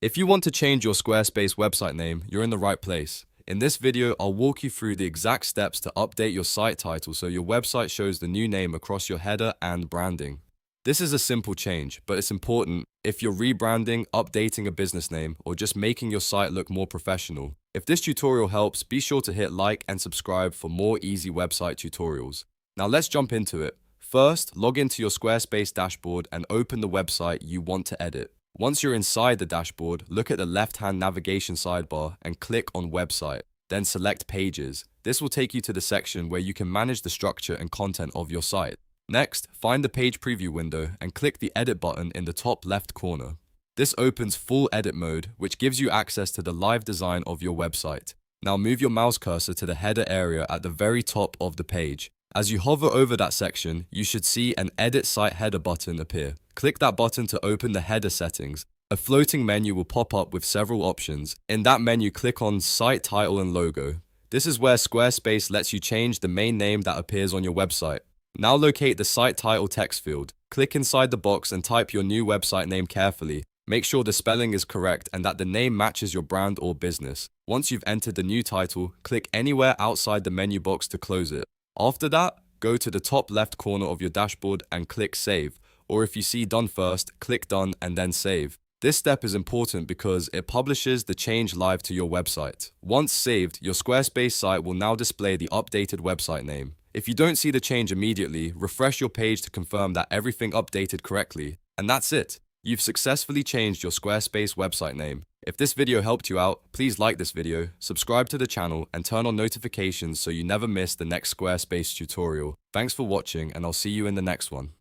If you want to change your Squarespace website name, you're in the right place. In this video, I'll walk you through the exact steps to update your site title so your website shows the new name across your header and branding. This is a simple change, but it's important if you're rebranding, updating a business name, or just making your site look more professional. If this tutorial helps, be sure to hit like and subscribe for more easy website tutorials. Now let's jump into it. First, log into your Squarespace dashboard and open the website you want to edit. Once you're inside the dashboard, look at the left-hand navigation sidebar and click on Website. Then select Pages. This will take you to the section where you can manage the structure and content of your site. Next, find the page preview window and click the Edit button in the top left corner. This opens full edit mode, which gives you access to the live design of your website. Now move your mouse cursor to the header area at the very top of the page. As you hover over that section, you should see an Edit Site Header button appear. Click that button to open the header settings. A floating menu will pop up with several options. In that menu, click on Site Title and Logo. This is where Squarespace lets you change the main name that appears on your website. Now locate the site title text field. Click inside the box and type your new website name carefully. Make sure the spelling is correct and that the name matches your brand or business. Once you've entered the new title, click anywhere outside the menu box to close it. After that, go to the top left corner of your dashboard and click Save. Or if you see Done first, click Done and then Save. This step is important because it publishes the change live to your website. Once saved, your Squarespace site will now display the updated website name. If you don't see the change immediately, refresh your page to confirm that everything updated correctly. And that's it. You've successfully changed your Squarespace website name. If this video helped you out, please like this video, subscribe to the channel, and turn on notifications so you never miss the next Squarespace tutorial. Thanks for watching, and I'll see you in the next one.